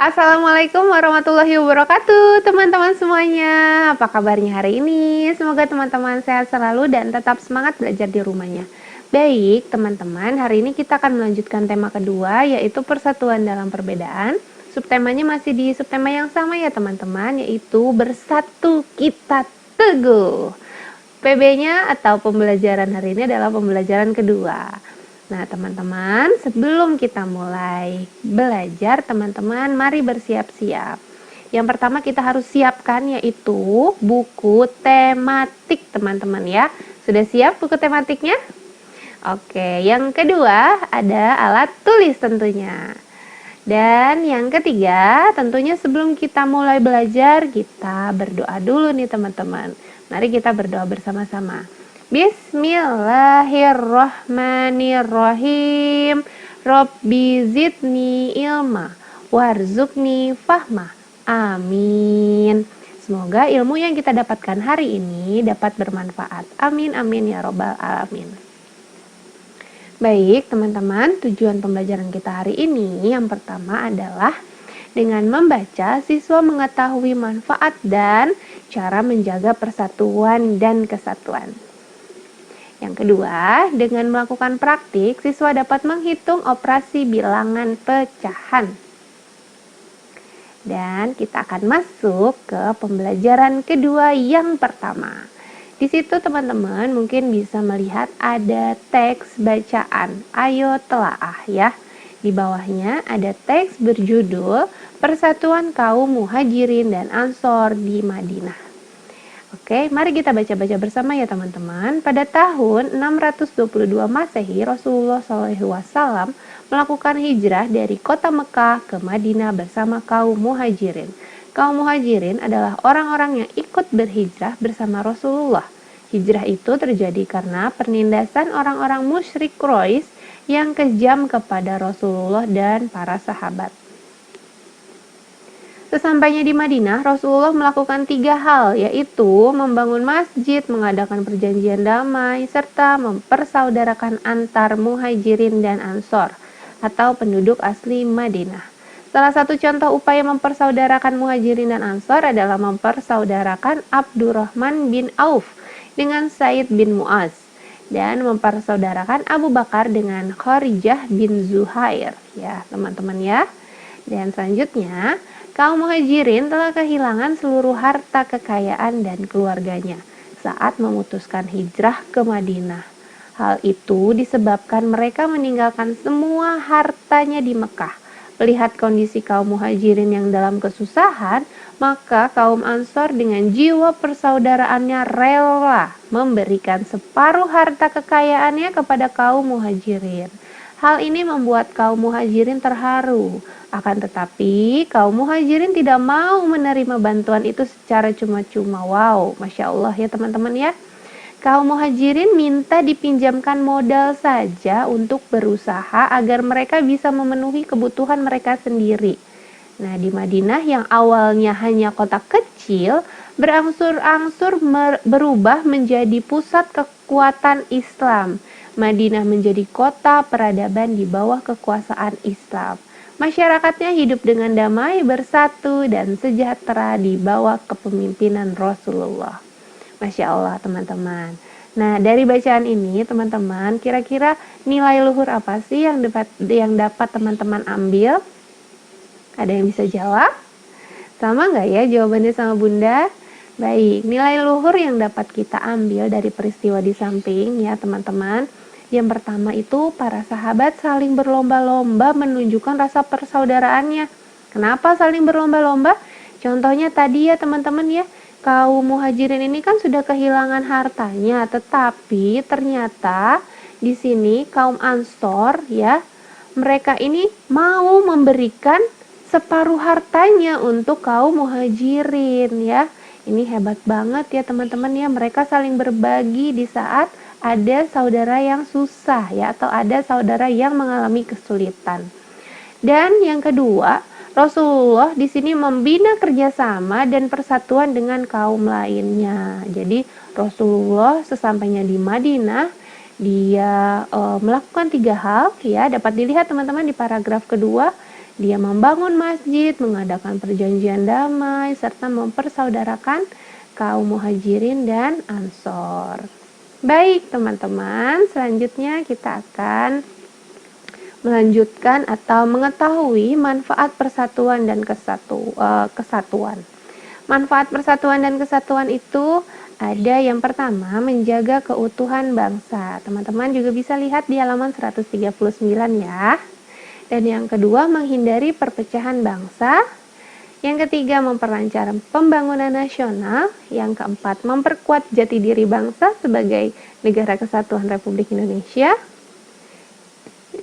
Assalamualaikum warahmatullahi wabarakatuh, teman-teman semuanya. Apa kabarnya hari ini? Semoga teman-teman sehat selalu dan tetap semangat belajar di rumahnya. Baik, teman-teman, hari ini kita akan melanjutkan tema kedua, yaitu persatuan dalam perbedaan. Subtemanya masih di subtema yang sama ya teman-teman, yaitu bersatu kita teguh. PB-nya atau pembelajaran hari ini adalah pembelajaran kedua. Nah, teman-teman, sebelum kita mulai belajar, teman-teman, mari bersiap-siap. Yang pertama kita harus siapkan yaitu buku tematik, teman-teman ya. Sudah siap buku tematiknya? Oke, yang kedua ada alat tulis tentunya. Dan yang ketiga, tentunya sebelum kita mulai belajar, kita berdoa dulu nih teman-teman. Mari kita berdoa bersama-sama. Bismillahirrahmanirrahim. Robbi zidni ilma warzuqni fahma. Amin. Semoga ilmu yang kita dapatkan hari ini dapat bermanfaat. Amin amin ya robbal alamin. Baik teman-teman, tujuan pembelajaran kita hari ini yang pertama adalah dengan membaca, siswa mengetahui manfaat dan cara menjaga persatuan dan kesatuan. Yang kedua, dengan melakukan praktik, siswa dapat menghitung operasi bilangan pecahan. Dan kita akan masuk ke pembelajaran kedua yang pertama. Di situ teman-teman mungkin bisa melihat ada teks bacaan. Ayo telaah ya. Di bawahnya ada teks berjudul Persatuan Kaum Muhajirin dan Ansor di Madinah. Oke, mari kita baca-baca bersama ya teman-teman. Pada tahun 622 Masehi, Rasulullah SAW melakukan hijrah dari kota Mekah ke Madinah bersama kaum muhajirin. Kaum muhajirin adalah orang-orang yang ikut berhijrah bersama Rasulullah. Hijrah itu terjadi karena penindasan orang-orang musyrik Quraisy yang kejam kepada Rasulullah dan para sahabat. Sesampainya di Madinah, Rasulullah melakukan 3 hal, yaitu membangun masjid, mengadakan perjanjian damai, serta mempersaudarakan antar muhajirin dan ansor atau penduduk asli Madinah. Salah satu contoh upaya mempersaudarakan muhajirin dan ansor adalah mempersaudarakan Abdurrahman bin Auf dengan Said bin Muaz dan mempersaudarakan Abu Bakar dengan Kharijah bin Zuhair ya teman-teman ya. Dan selanjutnya, kaum muhajirin telah kehilangan seluruh harta kekayaan dan keluarganya saat memutuskan hijrah ke Madinah. Hal itu disebabkan mereka meninggalkan semua hartanya di Mekah. Melihat kondisi kaum muhajirin yang dalam kesusahan, maka kaum Ansor dengan jiwa persaudaraannya rela memberikan separuh harta kekayaannya kepada kaum muhajirin. Hal ini membuat kaum muhajirin terharu. Akan tetapi, kaum muhajirin tidak mau menerima bantuan itu secara cuma-cuma. Wow, Masya Allah ya teman-teman ya. Kaum muhajirin minta dipinjamkan modal saja untuk berusaha agar mereka bisa memenuhi kebutuhan mereka sendiri. Nah, di Madinah yang awalnya hanya kota kecil, berangsur-angsur berubah menjadi pusat kekuatan Islam. Madinah menjadi kota peradaban di bawah kekuasaan Islam. Masyarakatnya hidup dengan damai, bersatu, dan sejahtera di bawah kepemimpinan Rasulullah. Masya Allah teman-teman. Nah, dari bacaan ini teman-teman, kira-kira nilai luhur apa sih yang dapat teman-teman ambil? Ada yang bisa jawab? Sama nggak ya jawabannya sama Bunda? Baik, nilai luhur yang dapat kita ambil dari peristiwa di samping ya teman-teman. Yang pertama itu para sahabat saling berlomba-lomba menunjukkan rasa persaudaraannya. Kenapa saling berlomba-lomba? Contohnya tadi ya teman-teman ya, kaum muhajirin ini kan sudah kehilangan hartanya, tetapi ternyata di sini kaum Ansor ya, mereka ini mau memberikan separuh hartanya untuk kaum muhajirin ya. Ini hebat banget ya teman-teman ya, mereka saling berbagi di saat ada saudara yang susah ya, atau ada saudara yang mengalami kesulitan. Dan yang kedua, Rasulullah di sini membina kerjasama dan persatuan dengan kaum lainnya. Jadi Rasulullah sesampainya di Madinah, dia melakukan 3 hal ya, dapat dilihat teman-teman di paragraf kedua. Dia membangun masjid, mengadakan perjanjian damai, serta mempersaudarakan kaum muhajirin dan ansor. Baik teman-teman, selanjutnya kita akan melanjutkan atau mengetahui manfaat persatuan dan kesatuan. Manfaat persatuan dan kesatuan itu ada yang pertama, menjaga keutuhan bangsa. Teman-teman juga bisa lihat di halaman 139 ya. Dan yang kedua, menghindari perpecahan bangsa. Yang ketiga, memperlancar pembangunan nasional. Yang keempat, memperkuat jati diri bangsa sebagai negara kesatuan Republik Indonesia.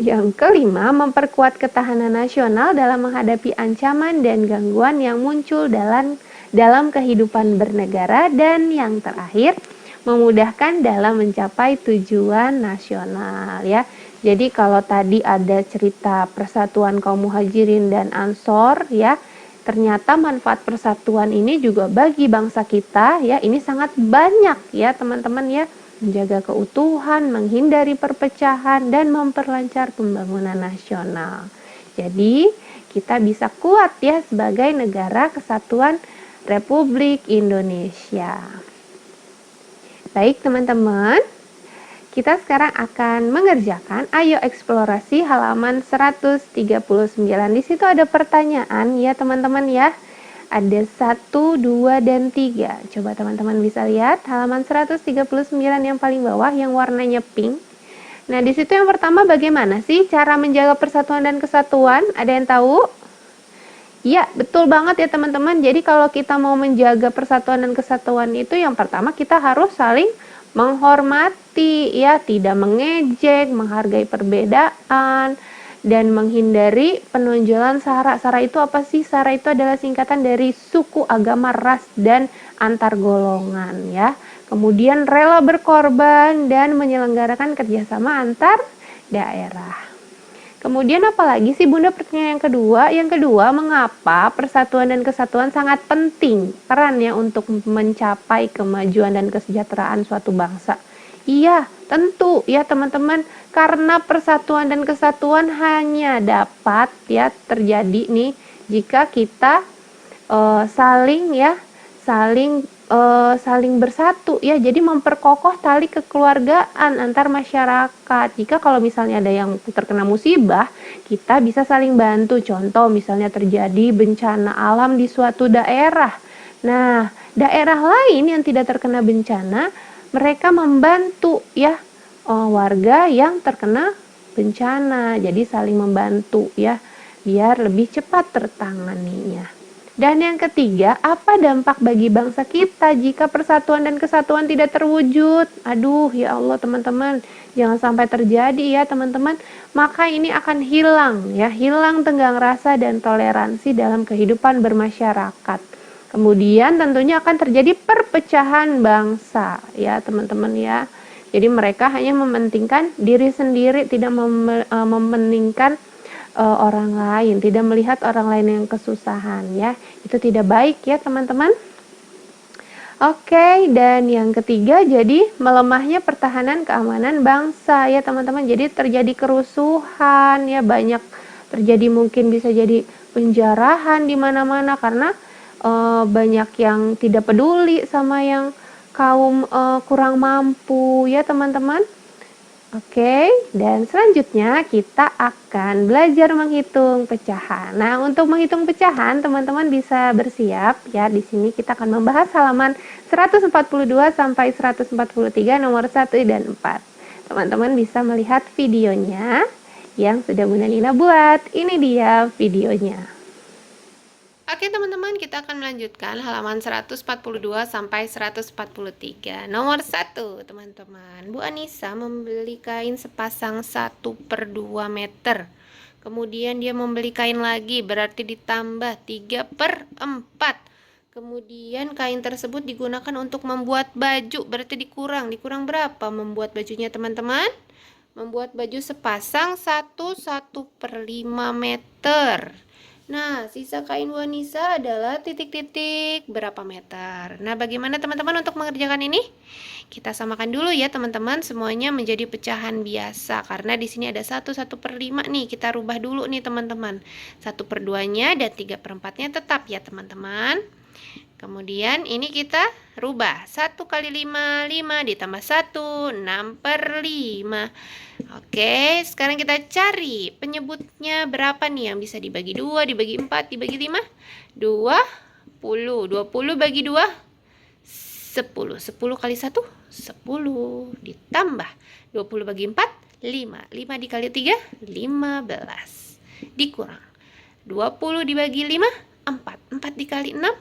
Yang kelima, memperkuat ketahanan nasional dalam menghadapi ancaman dan gangguan yang muncul dalam kehidupan bernegara. Dan yang terakhir, memudahkan dalam mencapai tujuan nasional ya. Jadi kalau tadi ada cerita persatuan kaum muhajirin dan ansor ya, ternyata manfaat persatuan ini juga bagi bangsa kita ya, ini sangat banyak ya teman-teman ya. Menjaga keutuhan, menghindari perpecahan, dan memperlancar pembangunan nasional. Jadi kita bisa kuat ya sebagai negara kesatuan Republik Indonesia. Baik teman-teman, kita sekarang akan mengerjakan Ayo Eksplorasi halaman 139. Di situ ada pertanyaan ya teman-teman ya. Ada 1, 2, dan 3. Coba teman-teman bisa lihat halaman 139 yang paling bawah yang warnanya pink. Nah, di situ yang pertama bagaimana sih cara menjaga persatuan dan kesatuan? Ada yang tahu? Ya, betul banget ya teman-teman. Jadi kalau kita mau menjaga persatuan dan kesatuan itu yang pertama kita harus saling menghormati ya, tidak mengejek, menghargai perbedaan, dan menghindari penonjolan sara. Sara itu apa sih? Sara itu adalah singkatan dari suku, agama, ras, dan antar golongan ya. Kemudian rela berkorban dan menyelenggarakan kerjasama antar daerah. Kemudian apalagi sih Bunda pertanyaan yang kedua? Yang kedua, mengapa persatuan dan kesatuan sangat penting perannya untuk mencapai kemajuan dan kesejahteraan suatu bangsa? Iya, tentu ya teman-teman, karena persatuan dan kesatuan hanya dapat ya terjadi nih jika kita saling bersatu ya. Jadi memperkokoh tali kekeluargaan antar masyarakat. Jika kalau misalnya ada yang terkena musibah, kita bisa saling bantu. Contoh misalnya terjadi bencana alam di suatu daerah. Nah, daerah lain yang tidak terkena bencana, mereka membantu ya warga yang terkena bencana. Jadi saling membantu ya biar lebih cepat tertanganinya. Dan yang ketiga, apa dampak bagi bangsa kita jika persatuan dan kesatuan tidak terwujud? Aduh, ya Allah teman-teman, jangan sampai terjadi ya teman-teman. Maka ini akan hilang ya, hilang tenggang rasa dan toleransi dalam kehidupan bermasyarakat. Kemudian tentunya akan terjadi perpecahan bangsa ya teman-teman ya. Jadi mereka hanya mementingkan diri sendiri, tidak mementingkan orang lain, tidak melihat orang lain yang kesusahan ya. Itu tidak baik ya teman-teman. Oke, dan yang ketiga jadi melemahnya pertahanan keamanan bangsa ya teman-teman. Jadi terjadi kerusuhan ya, banyak terjadi, mungkin bisa jadi penjarahan di mana-mana karena banyak yang tidak peduli sama yang kaum kurang mampu ya teman-teman. Oke, dan selanjutnya kita akan belajar menghitung pecahan. Nah, untuk menghitung pecahan, teman-teman bisa bersiap ya. Di sini kita akan membahas halaman 142 sampai 143 nomor 1 dan 4. Teman-teman bisa melihat videonya yang sudah Bunda Nina buat. Ini dia videonya. Oke teman-teman, kita akan melanjutkan halaman 142 sampai 143. Nomor 1 teman-teman, Bu Anissa membeli kain sepasang 1/2 meter. Kemudian dia membeli kain lagi, berarti ditambah 3/4. Kemudian kain tersebut digunakan untuk membuat baju, berarti dikurang berapa membuat bajunya teman-teman? Membuat baju sepasang 1/5 meter. Nah, sisa kain wanisa adalah titik-titik berapa meter. Nah, bagaimana teman-teman untuk mengerjakan ini? Kita samakan dulu ya teman-teman, semuanya menjadi pecahan biasa. Karena di sini ada 1/1/5 nih, kita rubah dulu nih teman-teman. 1/2-nya dan 3/4-nya tetap ya teman-teman. Kemudian ini kita rubah 1 kali 5, 5 ditambah 1, 6/5. Oke, sekarang kita cari penyebutnya berapa nih yang bisa dibagi 2, dibagi 4, dibagi 5? 20. 20 bagi 2, 10. 10 kali 1, 10. Ditambah 20 bagi 4, 5. 5 dikali 3, 15. Dikurang 20 dibagi 5, 4. 4 dikali 6,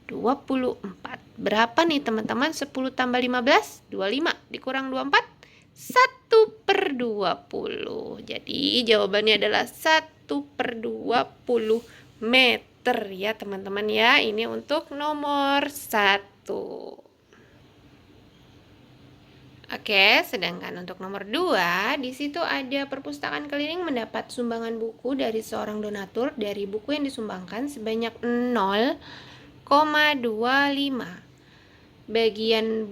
24. Berapa nih teman-teman? 10 tambah 15, 25. Dikurang 24, 1/20. Jadi jawabannya adalah 1/20 meter ya teman-teman ya. Ini untuk nomor 1. Oke, sedangkan untuk nomor 2, di situ ada perpustakaan keliling mendapat sumbangan buku dari seorang donatur dari buku yang disumbangkan sebanyak 0,25 bagian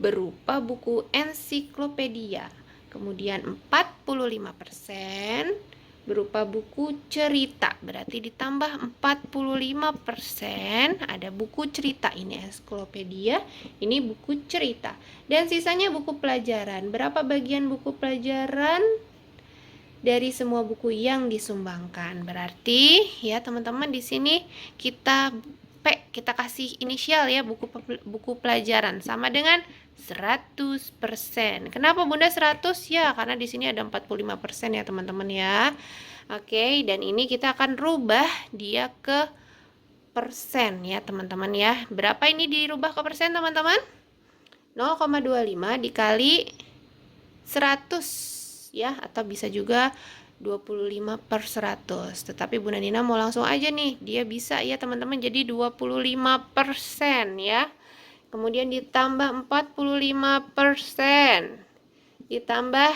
berupa buku ensiklopedia. Kemudian 45% berupa buku cerita. Berarti ditambah 45% ada buku cerita. Ini ensiklopedia, ini buku cerita. Dan sisanya buku pelajaran. Berapa bagian buku pelajaran dari semua buku yang disumbangkan? Berarti ya teman-teman di sini kita kasih inisial ya, buku pelajaran sama dengan 100%. Kenapa Bunda 100? Ya, karena di sini ada 45% ya teman-teman ya. Oke, dan ini kita akan rubah dia ke persen ya teman-teman ya. Berapa ini dirubah ke persen teman-teman? 0,25 dikali 100 ya, atau bisa juga 25/100. Tetapi Bunda Nina mau langsung aja nih, dia bisa ya teman-teman, jadi 25% ya. Kemudian ditambah 45% ditambah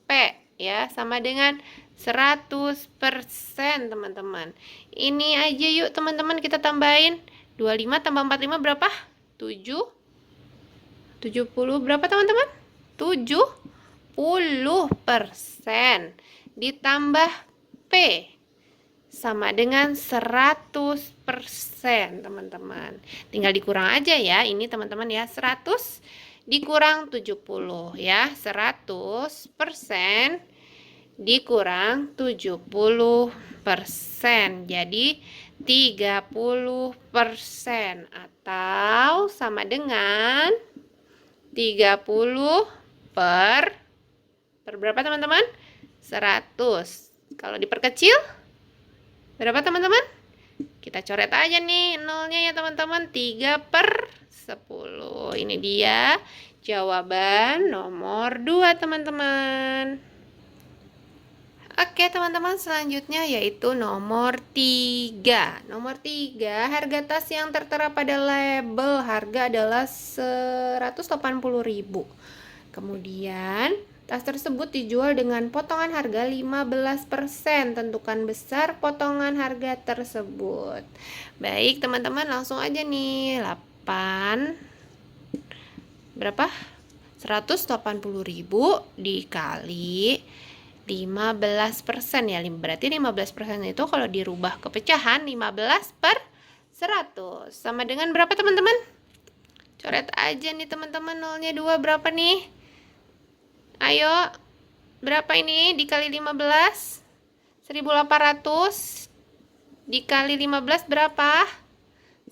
P ya, sama dengan 100% teman-teman. Ini aja yuk teman-teman kita tambahin. 25 tambah 45 berapa? 7. 70 berapa teman-teman? 70% ditambah P sama dengan 100% teman-teman. Tinggal dikurang aja ya ini teman-teman ya. 100 dikurang 70 ya. 100% dikurang 70%. Jadi 30% atau sama dengan 30 per berapa teman-teman? 100. Kalau diperkecil berapa teman-teman? Kita coret aja nih nolnya ya teman-teman. 3/10. Ini dia jawaban nomor 2 teman-teman. Oke teman-teman, selanjutnya yaitu nomor 3. Nomor 3, harga tas yang tertera pada label harga adalah 180.000. Kemudian tas tersebut dijual dengan potongan harga 15%. Tentukan besar potongan harga tersebut. Baik teman-teman, langsung aja nih. 8 berapa? 180.000 dikali 15% ya. Berarti 15% itu kalau dirubah ke pecahan 15/100 sama dengan berapa teman-teman? Coret aja nih teman-teman, nolnya 2 berapa nih? Ayo, berapa ini dikali 15? 1800 dikali 15 berapa?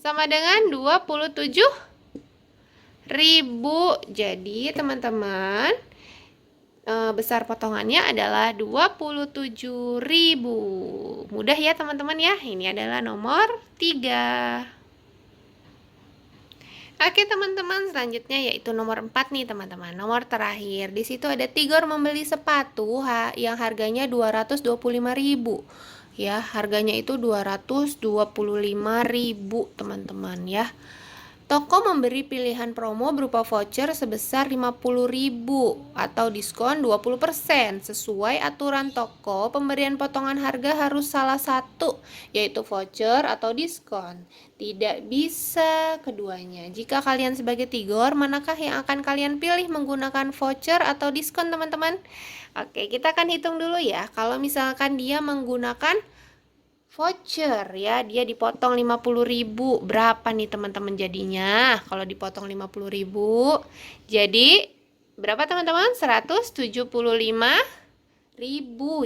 Sama dengan 27.000. Jadi teman-teman, besar potongannya adalah 27.000. Mudah ya teman-teman ya. Ini adalah nomor 3. Oke teman-teman, selanjutnya yaitu nomor 4 nih teman-teman. Nomor terakhir. Di situ ada Tigor membeli sepatu yang harganya 225.000. Ya, harganya itu 225.000 teman-teman ya. Toko memberi pilihan promo berupa voucher sebesar 50.000 atau diskon 20%. Sesuai aturan toko, pemberian potongan harga harus salah satu, yaitu voucher atau diskon. Tidak bisa keduanya. Jika kalian sebagai Tigor, manakah yang akan kalian pilih menggunakan voucher atau diskon, teman-teman? Oke, kita akan hitung dulu ya. Kalau misalkan dia menggunakan voucher ya, dia dipotong 50.000. Berapa nih teman-teman jadinya? Kalau dipotong 50.000, jadi berapa teman-teman? 175.000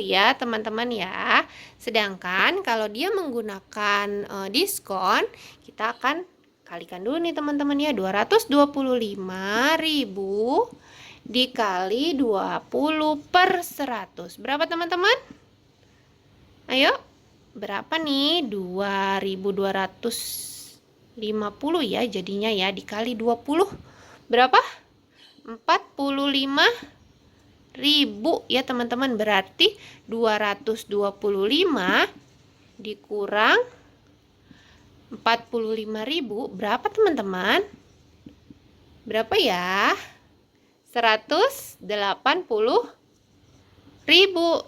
ya teman-teman ya. Sedangkan kalau dia menggunakan diskon, kita akan kalikan dulu nih teman-teman ya. 225.000 dikali 20/100. Berapa teman-teman? Ayo, berapa nih? 2.250 ya jadinya ya, dikali 20 berapa? 45.000 ya teman-teman. Berarti 225 dikurang 45.000 berapa teman-teman? Berapa ya? 180.000.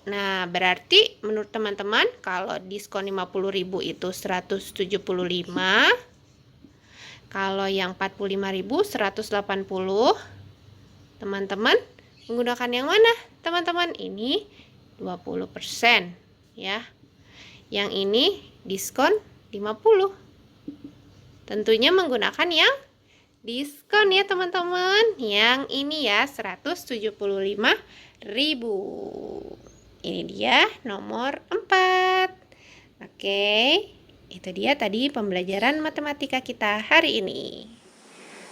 Nah, berarti menurut teman-teman kalau diskon 50.000 itu 175. Kalau yang 45.000 180. Teman-teman menggunakan yang mana? Teman-teman, ini 20% ya. Yang ini diskon 50. Tentunya menggunakan yang diskon ya teman-teman. Yang ini ya 175.000. Ini dia nomor 4. Oke, itu dia tadi pembelajaran matematika kita hari ini.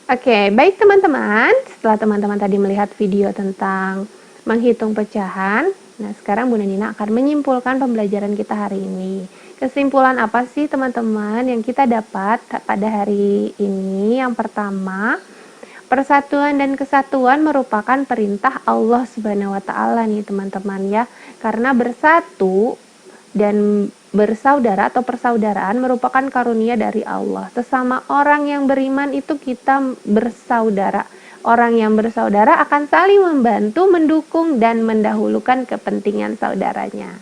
Oke, baik teman-teman. Setelah teman-teman tadi melihat video tentang menghitung pecahan, nah sekarang Bunda Nina akan menyimpulkan pembelajaran kita hari ini. Kesimpulan apa sih teman-teman yang kita dapat pada hari ini? Yang pertama, persatuan dan kesatuan merupakan perintah Allah Subhanahu wa taala nih teman-teman ya. Karena bersatu dan bersaudara atau persaudaraan merupakan karunia dari Allah. Sesama orang yang beriman itu kita bersaudara. Orang yang bersaudara akan saling membantu, mendukung dan mendahulukan kepentingan saudaranya.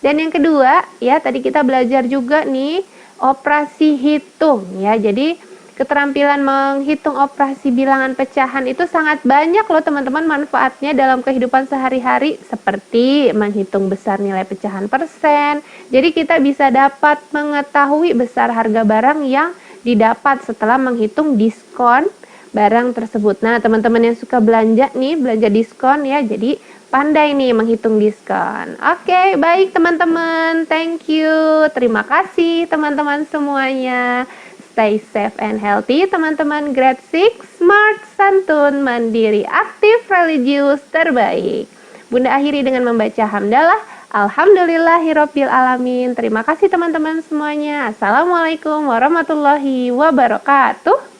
Dan yang kedua, ya tadi kita belajar juga nih operasi hitung ya. Jadi keterampilan menghitung operasi bilangan pecahan itu sangat banyak loh teman-teman manfaatnya dalam kehidupan sehari-hari, seperti menghitung besar nilai pecahan persen. Jadi kita bisa dapat mengetahui besar harga barang yang didapat setelah menghitung diskon barang tersebut. Nah, teman-teman yang suka belanja nih, belanja diskon ya, jadi pandai nih menghitung diskon. Oke, baik teman-teman. Thank you. Terima kasih teman-teman semuanya. Stay safe and healthy teman-teman grade 6, smart, santun, mandiri, aktif, religius, terbaik. Bunda akhiri dengan membaca hamdalah. Alhamdulillahirabbil alamin. Terima kasih teman-teman semuanya. Assalamualaikum warahmatullahi wabarakatuh.